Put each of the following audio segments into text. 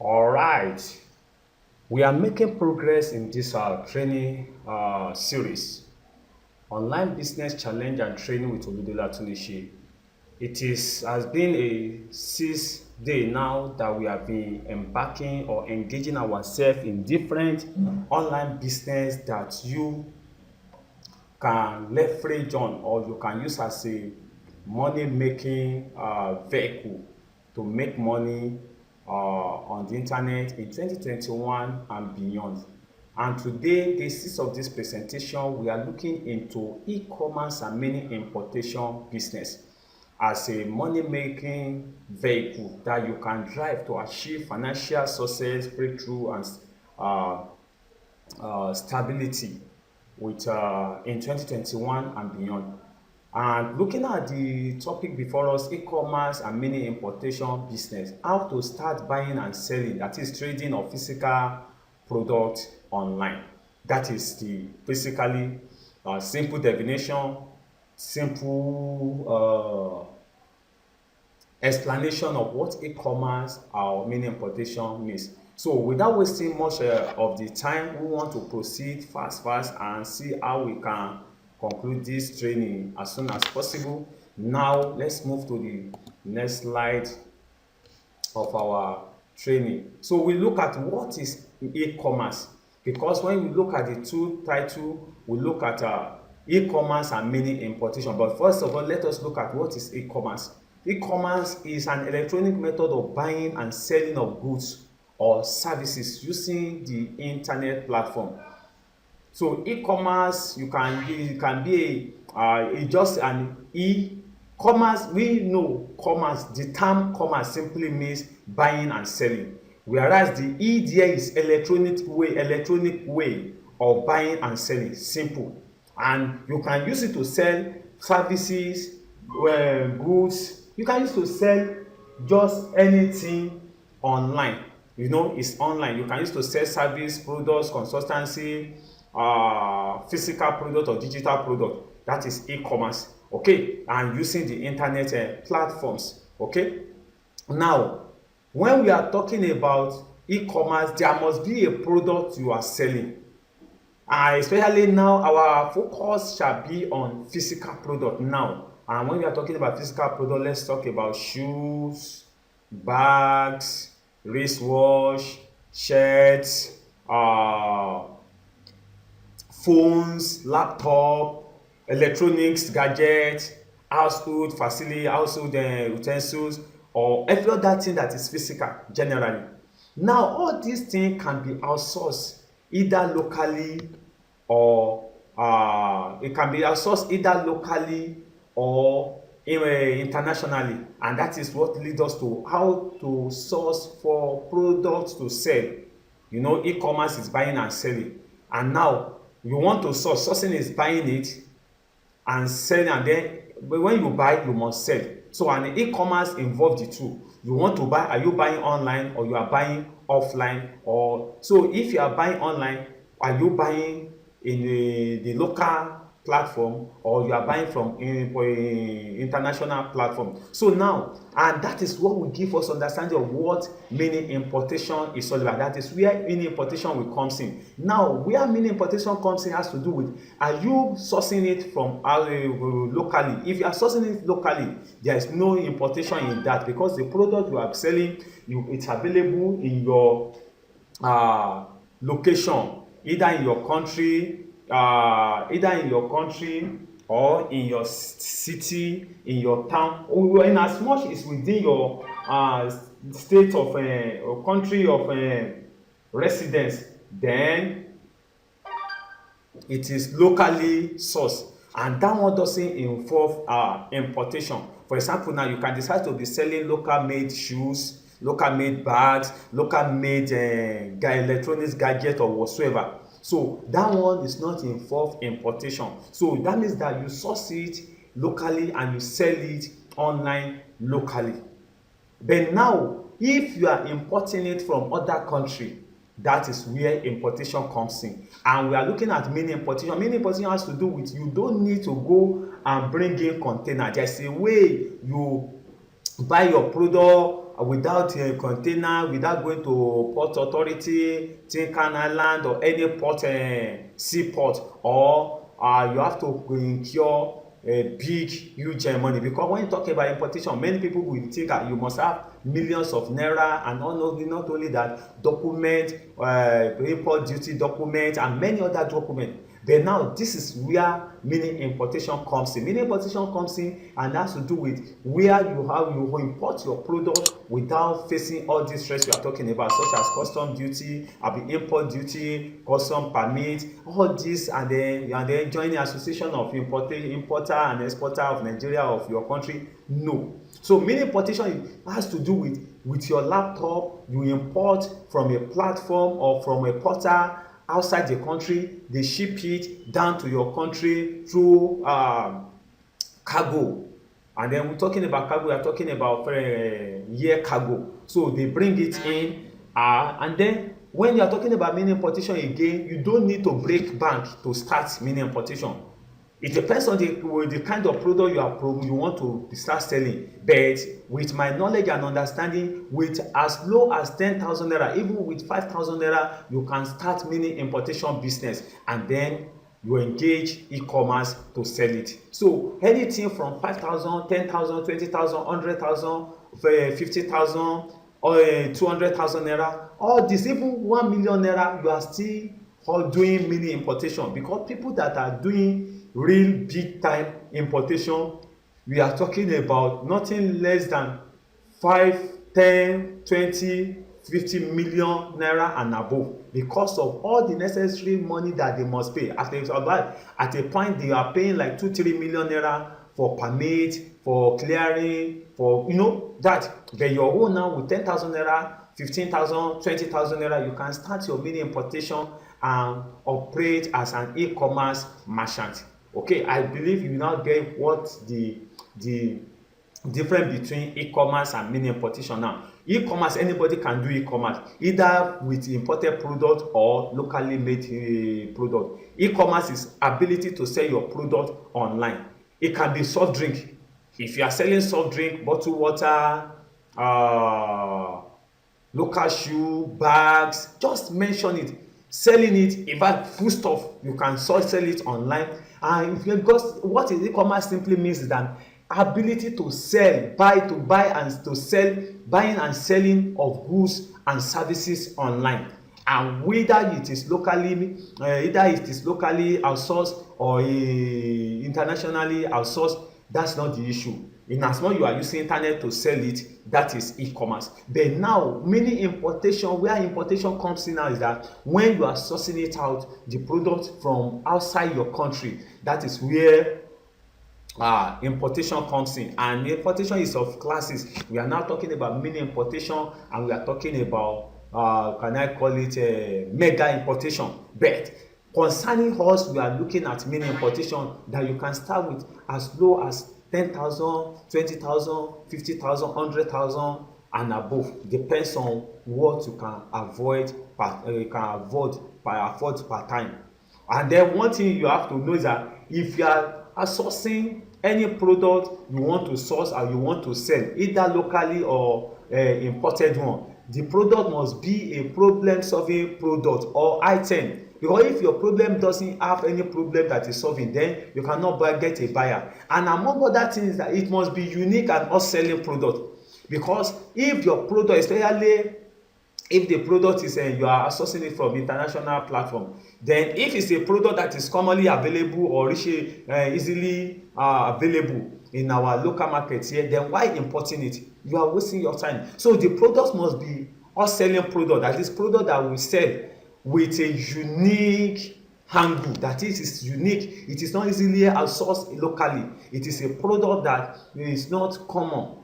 All right, we are making progress in this training series, Online Business Challenge and Training with Oludola Tunde. It is has been a 6 day now that we have been embarking or engaging ourselves in different online business that you can leverage on or you can use as a money making vehicle to make money on the internet in 2021 and beyond. And today, the basis of this presentation, we are looking into e-commerce and mini importation business as a money making vehicle that you can drive to achieve financial success, breakthrough, and uh, stability with in 2021 and beyond. And looking at the topic before us, e-commerce and mini importation business, how to start buying and selling, that is trading of physical product online. That is the basically simple definition, simple explanation of what e-commerce or mini importation means. So without wasting much of the time, we want to proceed fast and see how we can conclude this training as soon as possible. Now let's move to the next slide of our training. So we look at what is e-commerce, because when we look at the two title, we look at e-commerce and mini importation. But first of all, let us look at what is e-commerce. E-commerce is an electronic method of buying and selling of goods or services using the internet platform. So e-commerce, you can be just an e-commerce. We know commerce, the term commerce simply means buying and selling, whereas the e there is electronic way of buying and selling, simple. And you can use it to sell services, goods. You can use to sell just anything online. It's online. You can use to sell service, products, consultancy, physical product or digital product. That is e-commerce. Okay, and using the internet platforms. Okay, now when we are talking about e-commerce, there must be a product you are selling. Especially now, our focus shall be on physical product now. And when we are talking about physical product, let's talk about shoes, bags, wristwatch, shirts, phones, laptop, electronics, gadgets, household facility, household utensils, or every other thing that is physical generally. Now all these things can be outsourced either locally or it can be outsourced either locally or internationally, and that is what leads us to how to source for products to sell. E-commerce is buying and selling, and now you want to sourcing is buying it and selling, and then but when you buy you must sell. So an e-commerce involve the two. You want to buy, are you buying online or you are buying offline? Or so if you are buying online, are you buying in the local platform or you are buying from international platform? So now, and that is what will give us understanding of what mini importation is all about. That is where mini importation will comes in. Now where mini importation comes in has to do with, are you sourcing it from locally? If you are sourcing it locally, there is no importation in that, because the product you are selling, it's available in your location, either in your country or in your city, in your town, or in as much as within your state of or country of residence, then it is locally sourced, and that one doesn't involve importation. For example, now you can decide to be selling local made shoes, local made bags, local made electronics gadget or whatsoever. So that one is not involve importation. So that means that you source it locally and you sell it online locally. But now if you are importing it from other country, that is where importation comes in. And we are looking at mini importation. Mini importation has to do with, you don't need to go and bring in container. There's a way you buy your product without a container, without going to port authority, tin can island or any port, seaport, or you have to incur a big huge money. Because when you talk about importation, many people will think that you must have millions of naira, and not only that, document, import duty document and many other documents. But now this is where mini importation comes in. Mini importation comes in and has to do with where you import your product without facing all this stress you are talking about, such as custom duty, import duty, custom permit, all this, and then joining association of importer and exporter of Nigeria, of your country. No. So mini importation has to do with your laptop. You import from a platform or from a portal outside the country, they ship it down to your country through cargo. And then we're talking about cargo, we're talking about air cargo. So they bring it in, and then when you are talking about mini importation again, you don't need to break bank to start mini importation. It depends on the kind of product you want to start selling. But with my knowledge and understanding, with as low as 10,000 naira, even with 5,000 naira, you can start mini importation business, and then you engage e-commerce to sell it. So anything from 5,000, 10,000, 20,000, 100,000, 50,000, or 200,000 naira, all this, even 1 million naira, you are still doing mini importation. Because people that are doing real big time importation, we are talking about nothing less than 5, 10, 20, 50 million naira and above, because of all the necessary money that they must pay. At a point they are paying like 2-3 million naira for permit, for clearing, for that. But your own now, with 10,000 naira, 15,000, 20,000 naira, you can start your mini importation and operate as an e-commerce merchant. Okay, I believe you now get what the difference between e-commerce and mini importation. Now, e-commerce, anybody can do e-commerce, either with imported product or locally made product. E-commerce is ability to sell your product online. It can be soft drink. If you are selling soft drink, bottled water, local shoe, bags, just mention it. Selling it, in fact, food stuff, you can sell it online. And because what e-commerce simply means is that ability to sell, buy and to sell, buying and selling of goods and services online. And whether it is locally outsourced or internationally outsourced, that's not the issue. In as much you are using internet to sell it, that is e-commerce. But now, mini importation, where importation comes in now, is that when you are sourcing it out, the product from outside your country, that is where importation comes in. And importation is of classes. We are now talking about mini importation, and we are talking about can I call it mega importation. But concerning us, we are looking at mini importation that you can start with as low as 10,000, 20,000, 50,000, 100,000 and above. Depends on what you can afford per time. And then one thing you have to know is that if you are sourcing any product you want to source or you want to sell, either locally or imported one, the product must be a problem solving product or item. Because if your problem doesn't have any problem that is solving, then you cannot get a buyer. And among other things, that it must be unique and hot-selling product. Because if your product, especially if the product is you are sourcing it from international platform, then if it's a product that is commonly available or easily available in our local markets here, then why importing it? You are wasting your time. So the product must be hot-selling product, that is product that will sell with a unique angle, that is unique. It is not easily outsourced locally. It is a product that is not common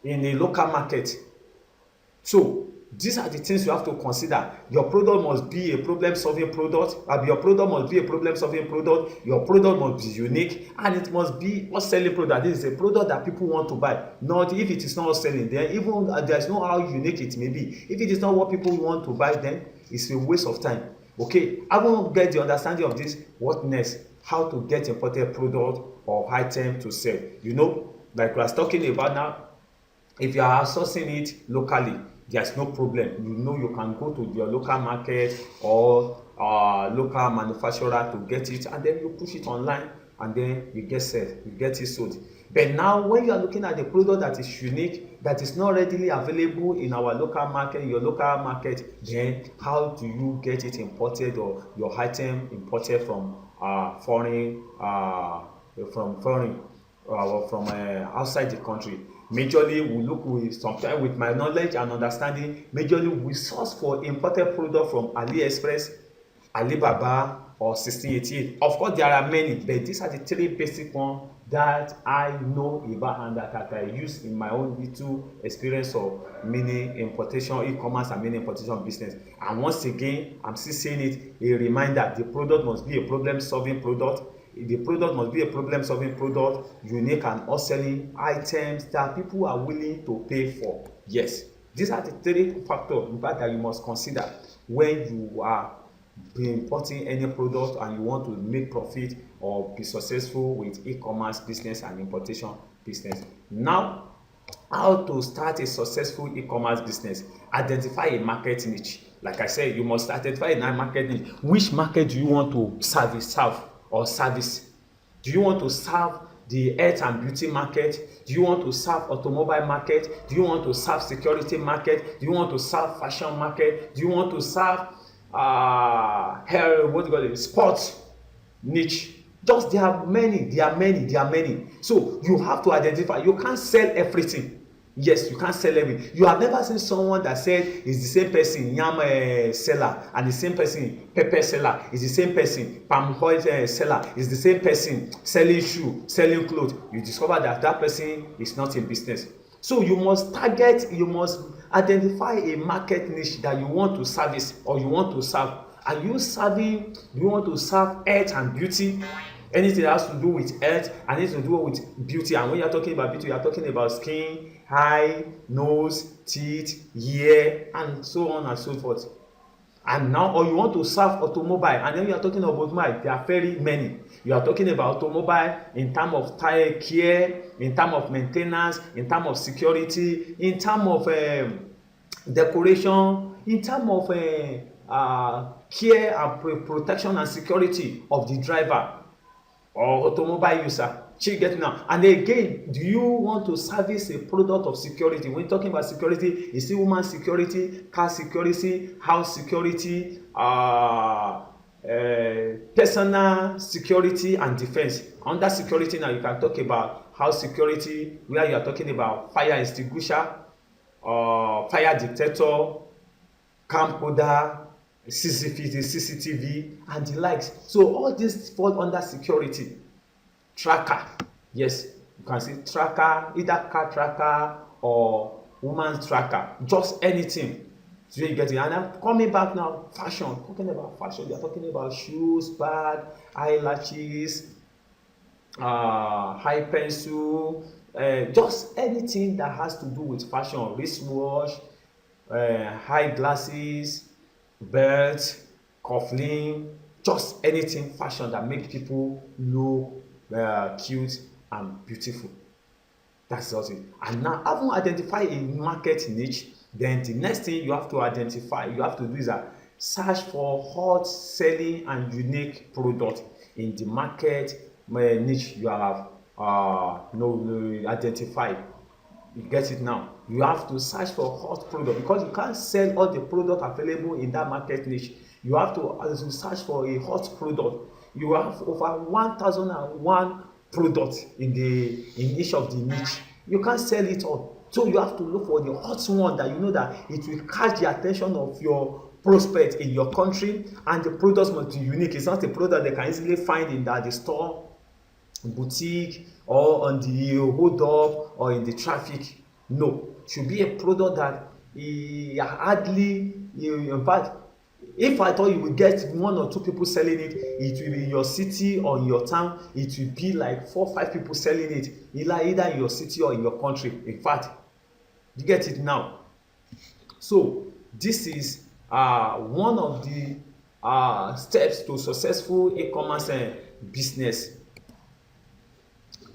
in a local market. So these are the things you have to consider. Your product must be a problem solving product. Your product must be a problem solving product. Your product must be unique, and it must be a selling product. This is a product that people want to buy. Not if it is not selling, then even there's no how unique it may be. If it is not what people want to buy, then it's a waste of time. Okay, I won't get the understanding of this. What next? How to get imported product or item to sell. Like we are talking about now, If you are outsourcing it locally, there's no problem. You know you can go to your local market or local manufacturer to get it, and then you push it online, and then you get it sold. But now when you are looking at the product that is unique, that is not readily available in our local market, in your local market, then how do you get it imported, or your item imported from foreign or from outside the country? Majorly we look with, sometimes with my knowledge and understanding, majorly we source for imported product from AliExpress, Alibaba, or 1688. Of course there are many, but these are the three basic ones that I know about and that I use in my own little experience of mini importation, e-commerce and mini importation business. And once again, I'm still saying it, a reminder: the product must be a problem solving product. The product must be a problem solving product, unique and hustling items that people are willing to pay for. Yes, these are the three factors in fact that you must consider when you are importing any product and you want to make profit or be successful with e-commerce business and importation business. Now, how to start a successful e-commerce business? Identify a market niche. Like I said, you must identify a market niche. Which market do you want to service? Do you want to serve the health and beauty market? Do you want to serve automobile market? Do you want to serve security market? Do you want to serve fashion market? Do you want to serve sports niche? Just there are many. So you have to identify. You can't sell everything. Yes, you can't sell everything. You have never seen someone that said is the same person yam seller, and the same person pepper seller is the same person palm oil seller is the same person selling shoe, selling cloth. You discover that that person is not in business. So you must identify a market niche that you want to service or you want to serve. Are you serving? Do you want to serve health and beauty? Anything that has to do with health and anything to do with beauty. And when you are talking about beauty, you are talking about skin, eye, nose, teeth, hair, and so on and so forth. And now, or you want to serve automobile, and then you are talking about automobile, there are very many. You are talking about automobile in terms of tire care, in terms of maintenance, in terms of security, in terms of decoration, in terms of care and protection and security of the driver or automobile user. Shey you get now? And again, do you want to service a product of security? When talking about security, you see woman security, car security, house security, personal security and defense. Under security now, you can talk about house security, where you are talking about fire extinguisher, fire detector, camcorder, CCTV and the likes. So all this fall under security. Tracker, yes, you can say tracker, either car tracker or woman tracker, just anything. So you get it. And I'm coming back now, fashion. Talking about fashion, they are talking about shoes, bag, eyelashes, high pencil, just anything that has to do with fashion, wristwatch, high glasses, belt, cufflink, just anything fashion that make people look cute and beautiful. That's just it. And now, having identified a market niche, then the next thing you have to do is search for hot selling and unique product in the market niche you have identified. You get it now? You have to search for hot product, because you can't sell all the product available in that market niche. You have to search for a hot product. You have over 1001 products in each of the niche. You can't sell it all. So you have to look for the hot one that you know that it will catch the attention of your prospect in your country, and the products must be unique. It's not a product they can easily find in the store, boutique, or on the hold up or in the traffic. No, it should be a product that in fact, if I thought you will get one or two people selling it, it will be in your city or in your town, it will be like 4 or 5 people selling it, either in your city or in your country. In fact, you get it now? So this is one of the steps to successful e-commerce business.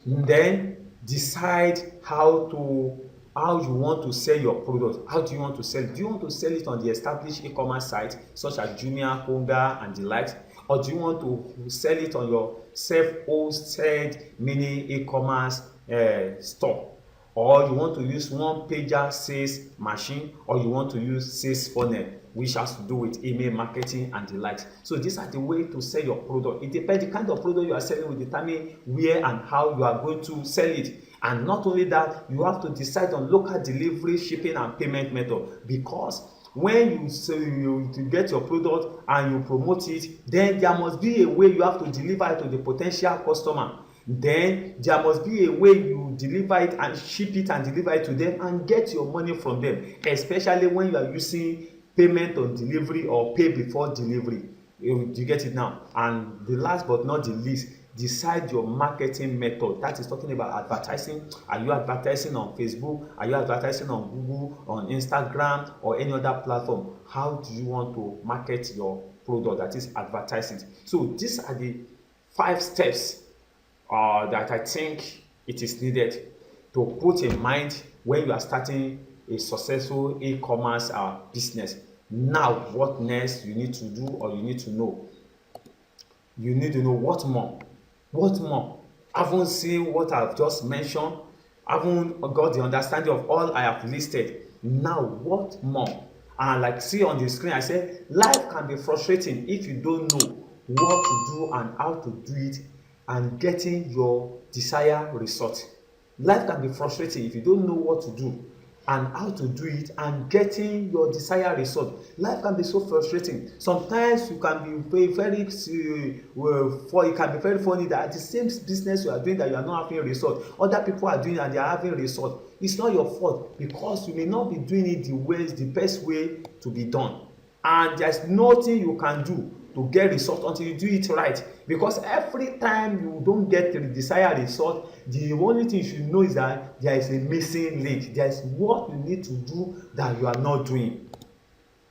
Then decide how to how you want to sell your product. How do you want to sell it? Do you want to sell it on the established e-commerce site such as Jumia, Konga and the likes, or do you want to sell it on your self-hosted mini e-commerce store, or you want to use one pager sales machine, or you want to use sales funnel which has to do with email marketing and the likes. So these are the way to sell your product. It depends, the kind of product you are selling will determine where and how you are going to sell it. And not only that, you have to decide on local delivery, shipping and payment method, because when you say you get your product and you promote it, then there must be a way you have to deliver it to the potential customer. Then there must be a way you deliver it and ship it and deliver it to them and get your money from them, especially when you are using payment on delivery or pay before delivery. You get it now. And the last but not the least, decide your marketing method. That is talking about advertising. Are you advertising on Facebook? Are you advertising on Google, on Instagram, or any other platform? How do you want to market your product, that is advertising? So these are the 5 steps that I think it is needed to put in mind when you are starting a successful e-commerce business. Now, what next you need to do, or you need to know? You need to know what more. What more? Haven't seen what I've just mentioned, haven't got the understanding of all I have listed. Now, what more? And like see on the screen, I said life can be frustrating if you don't know what to do and how to do it and getting your desired result. Life can be frustrating if you don't know what to do and how to do it and getting your desired result. Life can be so frustrating. Sometimes you can be very it can be very funny that the same business you are doing that you are not having a result, other people are doing and they are having result. It's not your fault, because you may not be doing it the best way to be done, and there's nothing you can do to get result until you do it right. Because every time you don't get the desired result, the only thing you should know is that there is a missing link. There is what you need to do that you are not doing.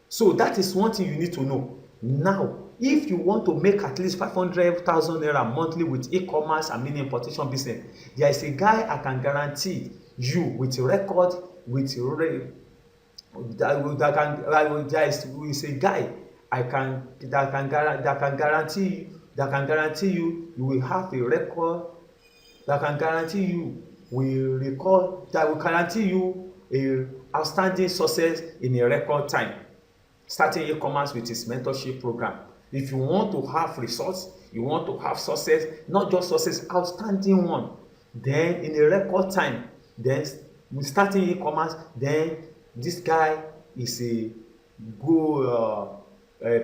So that is one thing you need to know. Now, if you want to make at least 500,000 naira monthly with e-commerce and mini importation business, there is a guy I can guarantee you with record, with there is a guy that can guarantee you will have a record, that can guarantee you will record, that will guarantee you a outstanding success in a record time, starting e-commerce with his mentorship program. If you want to have results, you want to have success, not just success, outstanding one, then in a record time, then with starting e-commerce, then this guy is a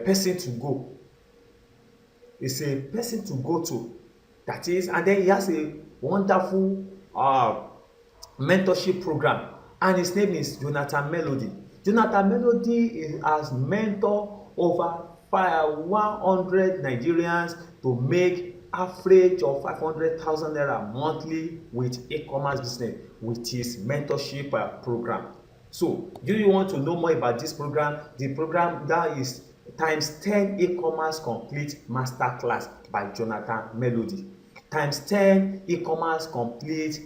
person to go. It's a person to go to. That is, and then he has a wonderful mentorship program, and his name is Jonathan Melody. Jonathan Melody has mentored over 100 Nigerians to make average of 500,000 naira monthly with e-commerce business with his mentorship program. So, do you want to know more about this program? The program that is times 10 e-commerce complete masterclass by Jonathan Melody. Times 10 e-commerce complete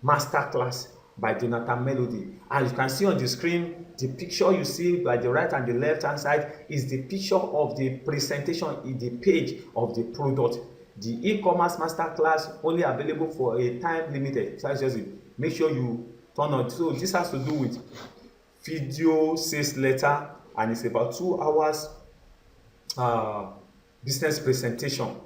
masterclass by Jonathan Melody. And you can see on the screen, the picture you see by the right and the left hand side is the picture of the presentation in the page of the product. The e-commerce masterclass only available for a time limited. So just make sure you turn on. So this has to do with video sales letter, and it's about 2 hours business presentation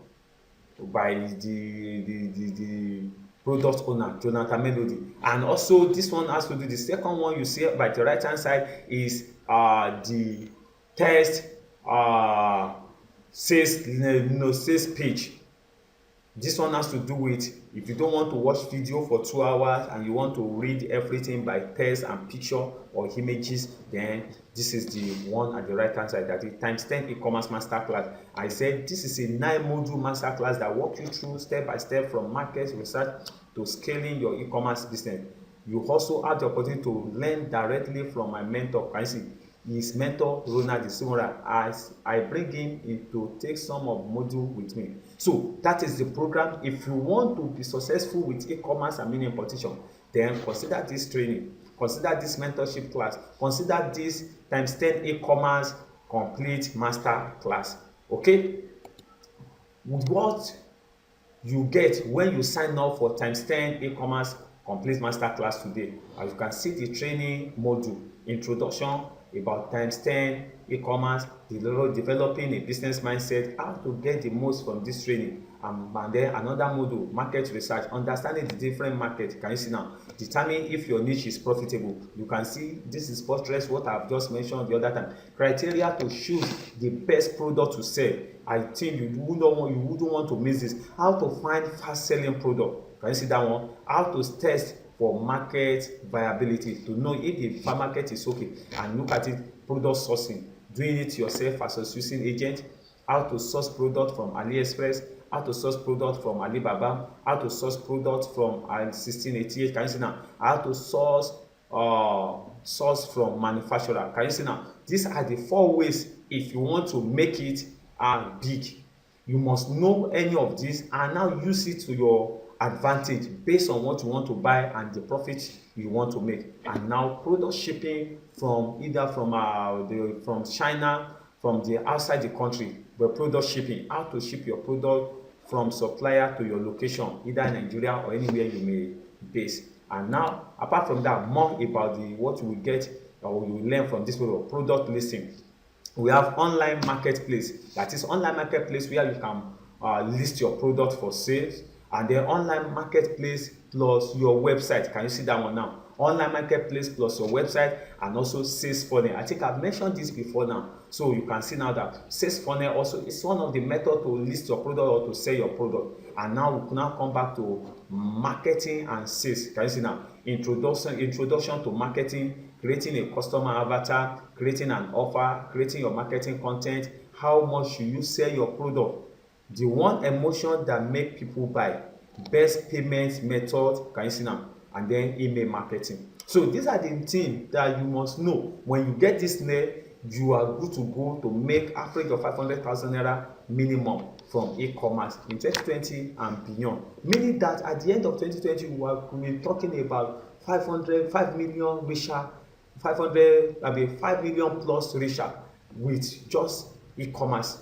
by the product owner Jonathan Melody. And also this one has to do, the second one you see by the right hand side is the test sales page. This one has to do with, if you don't want to watch video for 2 hours and you want to read everything by text and picture or images, then this is the one at the right hand side, that is times 10 e-commerce masterclass. I said this is a 9-module masterclass that walks you through step by step from market research to scaling your e-commerce business. You also have the opportunity to learn directly from my mentor. I see his mentor Ronald Simura, as I bring him in to take some of module with me. So that is the program. If you want to be successful with e-commerce and mini importation, then consider this training. consider this mentorship class, consider this times 10 e-commerce complete master class. Okay, what you get when you sign up for times 10 e-commerce complete master class today, as you can see the training module introduction about times 10 e-commerce, developing a business mindset, how to get the most from this training, and then another module, market research, understanding the different market. Can you see now, determine if your niche is profitable. You can see this is buttress what I've just mentioned the other time. Criteria to choose the best product to sell. I think you wouldn't want to miss this. How to find fast selling product. Can you see that one? How to test for market viability, to know if the market is okay, and look at it. Product sourcing, doing it yourself as a using agent. How to source product from AliExpress, how to source product from Alibaba, how to source product from 1688. Can you see now? How to source from manufacturer. Can you see now? These are the 4 ways if you want to make it big. You must know any of these and now use it to your advantage based on what you want to buy and the profit you want to make. And now product shipping from either from China, from the outside the country, but product shipping, how to ship your product from supplier to your location, either Nigeria or anywhere you may base. And now apart from that, more about what you will get or you will learn from this product listing. We have online marketplace, that is online marketplace where you can list your product for sales, and then online marketplace plus your website. Can you see that one now? Online marketplace plus your website, and also sales funnel. I think I've mentioned this before now, so you can see now that sales funnel also is one of the method to list your product or to sell your product. And now we now come back to marketing and sales. Can you see now? Introduction to marketing, creating a customer avatar, creating an offer, creating your marketing content, how much should you sell your product, the one emotion that make people buy, best payment method. Can you see now? And then email marketing. So these are the things that you must know. When you get this nail, you are good to go to make average of 500,000 naira minimum from e-commerce in 2020 and beyond. Meaning that at the end of 2020, we are talking about 5 million richer, 5 million plus richer with just e-commerce.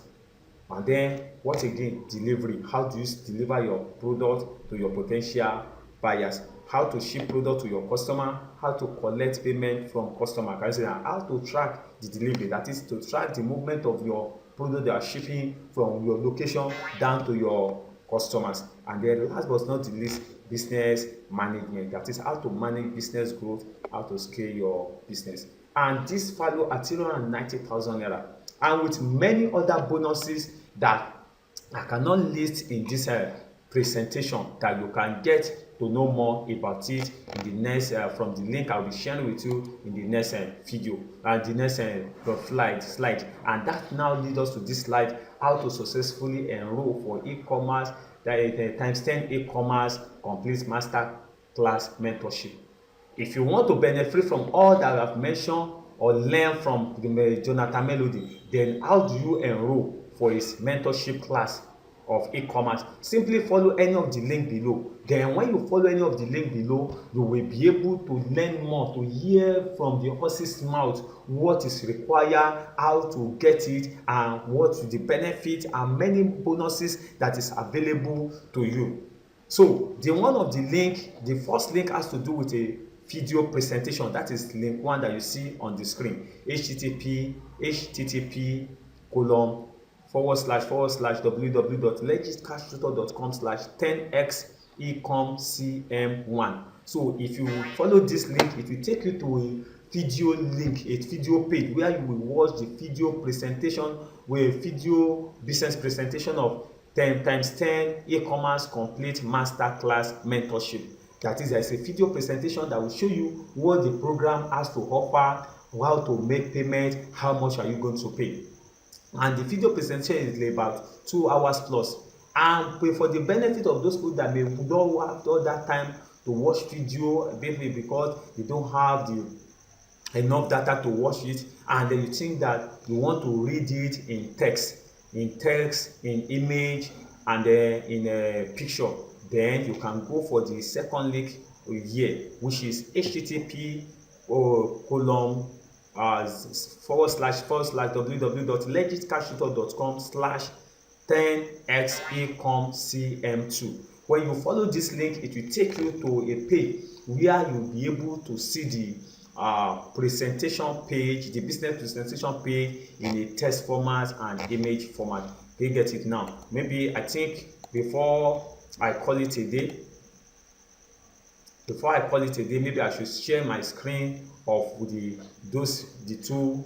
And then what again? Delivery. How do you deliver your product to your potential buyers? How to ship product to your customer, how to collect payment from customer. Can you say that? How to track the delivery, that is to track the movement of your product they are shipping from your location down to your customers. And then last but not the least, business management, that is how to manage business growth, how to scale your business. And this value at 390,000 naira, and with many other bonuses that I cannot list in this presentation, that you can get to know more about it in the next from the link I'll be sharing with you in the next video and the next slide. And that now leads us to this slide, how to successfully enroll for e-commerce, times 10 e-commerce complete master class mentorship. If you want to benefit from all that I've mentioned or learn from Jonathan Melody, then how do you enroll for his mentorship class of e-commerce? Simply follow any of the link below. Then when you follow any of the link below, you will be able to learn more, to hear from the horse's mouth what is required, how to get it, and what the benefit and many bonuses that is available to you. So the one of the link, the first link has to do with a video presentation. That is link 1 that you see on the screen. http://www.legitcashtutor.com/10x-ecomcm1. So if you follow this link, it will take you to a video link, a video page where you will watch the video presentation with a video business presentation of 10 times 10 e-commerce complete masterclass mentorship. That is, there is a video presentation that will show you what the program has to offer, how to make payment, how much are you going to pay. And the video presentation is about 2 hours plus. And for the benefit of those people that may not have all that time to watch video, maybe because they don't have enough data to watch it, and then you think that you want to read it in text, in image, and in a picture, then you can go for the second link here, which is http column www.legitcashtutor.com/10x ecomcm2. When you follow this link, it will take you to a page where you'll be able to see the presentation page, the business presentation page in a text format and image format. You get it now. Maybe I think before I call it a day, maybe I should share my screen of the two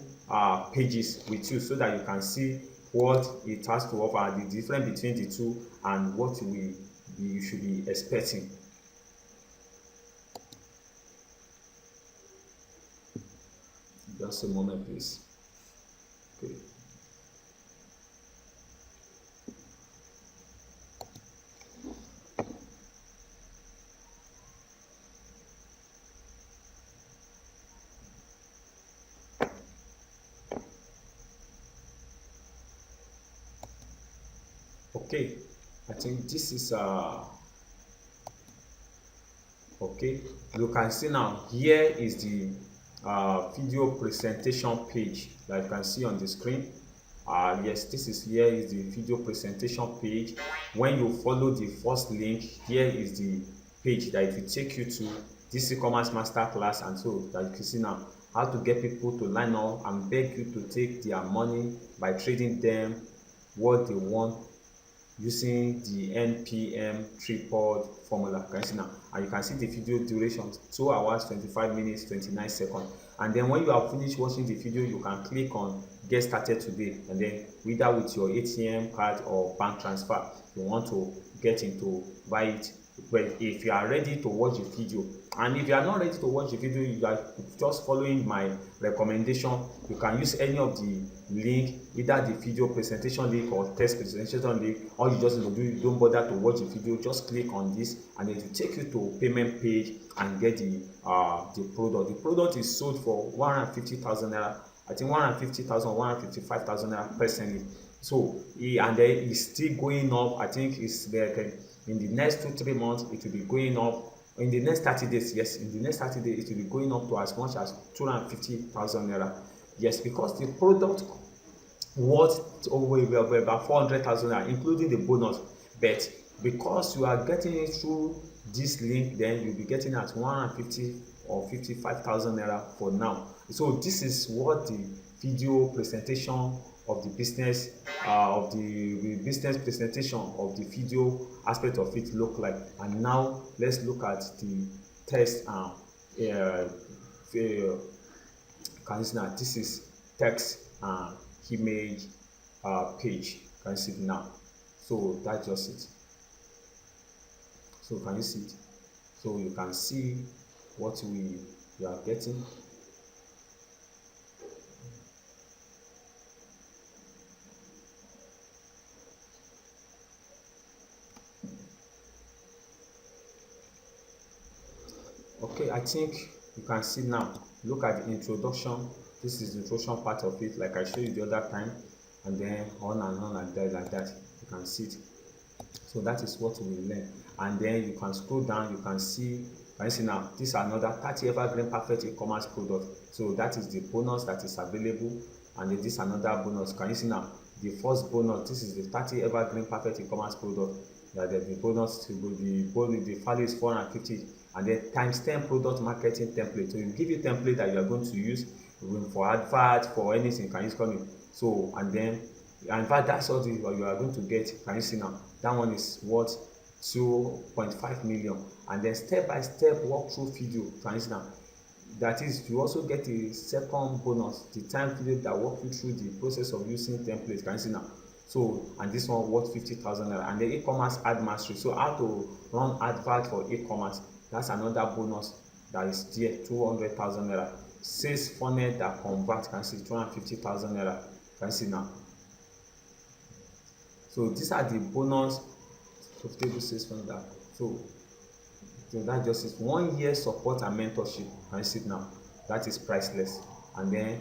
pages with you, so that you can see what it has to offer, the difference between the two, and what you should be expecting. Just a moment, please. Okay. Okay, I think this is okay. You can see now, here is the video presentation page that you can see on the screen. Yes, here is the video presentation page. When you follow the first link, here is the page that it will take you to this e-commerce masterclass, and so that you can see now how to get people to line up and beg you to take their money by trading them what they want using the NPM tripod formula. You can see now, and you can see the video duration 2 hours 25 minutes 29 seconds. And then when you have finished watching the video, you can click on get started today, and then either with your ATM card or bank transfer you want to get into buy it. But if you are ready to watch the video, and if you are not ready to watch the video, you are just following my recommendation, you can use any of the link, either the video presentation link or text presentation link. All you just need to do, don't bother to watch the video, just click on this and it will take you to payment page and get the product. The product is sold for 150,000 naira, I think 150,000, 155,000 naira presently. So and then it's still going up. I think it's like in the next 2-3 months it will be going up. In the next 30 days, yes, in the next 30 days it will be going up to as much as 250,000 naira. Yes, because the product worth over about 400,000 naira, including the bonus. But because you are getting it through this link, then you'll be getting at 150 or 55,000 naira for now. So this is what the video presentation of the business presentation of the video aspect of it look like. And now let's look at the text and can you see now, this is text and image page. Can you see it now? So that's just it. So can you see it? So you can see what we are getting. Okay, I think you can see now. Look at the introduction. This is the introduction part of it, like I showed you the other time, and then on and on like that. You can see it. So that is what we learn. And then you can scroll down, you can see now, this is another 30 evergreen perfect e-commerce product. So that is the bonus that is available, and then this another bonus. Can you see now, the first bonus, this is the 30 evergreen perfect e-commerce product. That the bonus to the value is 450, and then times 10 product marketing template. So it give you template that you are going to use for advert, for anything. Can you see it? So and fact, that's all you are going to get. Can you see now, that one is worth 2.5 million. And then step-by-step walkthrough video. Can you see now, that is, you also get a second bonus, the time video that walk you through the process of using templates. Can you see now? So, and this one worth 50,000 naira. And the e-commerce ad mastery, so how to run advert for e-commerce, that's another bonus that is there, 200,000 naira. Sales funnel that convert, can you see, 250,000 naira. Can you see now? So these are the bonus profitable sales funnel that. So that just is 1 year support and mentorship. Can you see it now? That is priceless. And then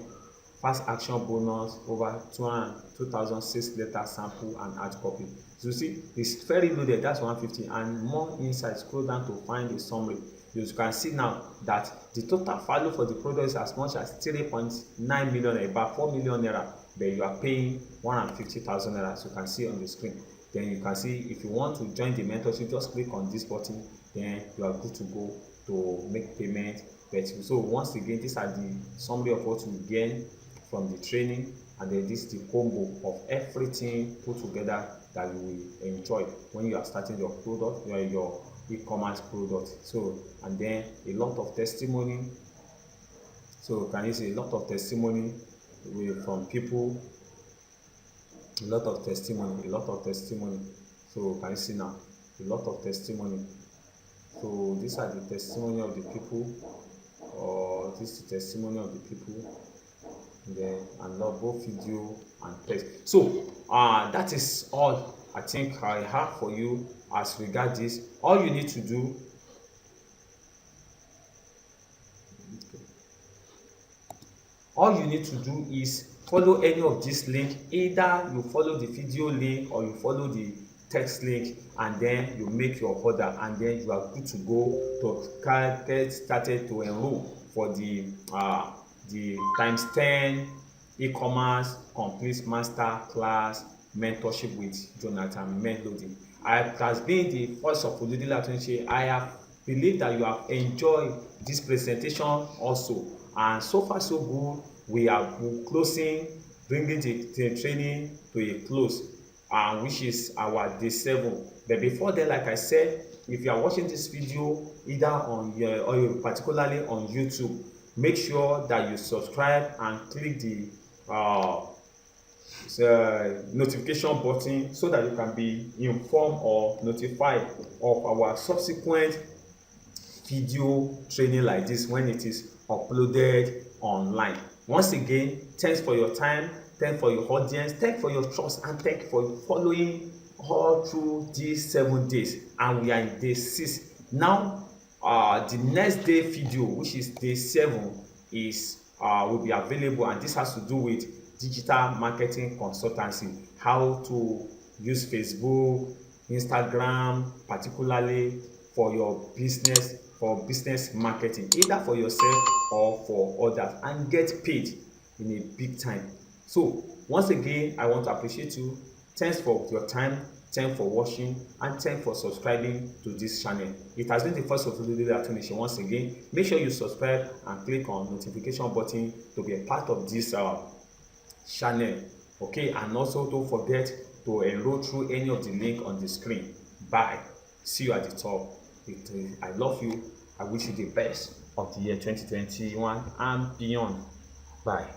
fast action bonus over 2,006 letter sample and hard copy. So you see, it's very loaded. That's 150, and more insights. Scroll down to find a summary. You can see now that the total value for the product is as much as 3.9 million naira, about 4 million naira, but you are paying 150,000 naira, as you can see on the screen. Then you can see if you want to join the mentorship, just click on this button, then you are good to go to make payment. But so once again, these are the summary of what you gain from the training, and then this is the combo of everything put together that you will enjoy when you are starting your product, your e-commerce product. So, and then a lot of testimony. So can you see a lot of testimony from people, a lot of testimony, a lot of testimony. So can you see now a lot of testimony. So these are the testimony of the people, or this is the testimony of the people. Then and love both video and text. So that is all I think I have for you as regard this. All you need to do, is follow any of this link. Either you follow the video link or you follow the text link, and then you make your order, and then you are good to go to get started to enroll for the ×10 e-commerce complete master class mentorship with Jonathan Melody. I has been the voice of Oludele Atunse. I have believe that you have enjoyed this presentation also, and so far so good. We are closing, bringing the training to a close, which is our day 7. But before then, like I said, if you are watching this video either on or particularly on YouTube, make sure that you subscribe and click the notification button so that you can be informed or notified of our subsequent video training like this when it is uploaded online. Once again, thanks for your time, thanks for your audience, thanks for your trust, and thanks for following all through these 7 days. And we are in day 6 now. The next day video, which is day 7, is will be available, and this has to do with digital marketing consultancy, how to use Facebook, Instagram, particularly for your business, for business marketing, either for yourself or for others, and get paid in a big time. So once again, I want to appreciate you. Thanks for your time, thanks for watching, and thanks for subscribing to this channel. It has been the first of Oludele Atunse. Once again, make sure you subscribe and click on notification button to be a part of this channel. Okay, and also don't forget to enroll through any of the link on the screen. Bye. See you at the top. I love you. I wish you the best of the year 2021 and beyond. Bye.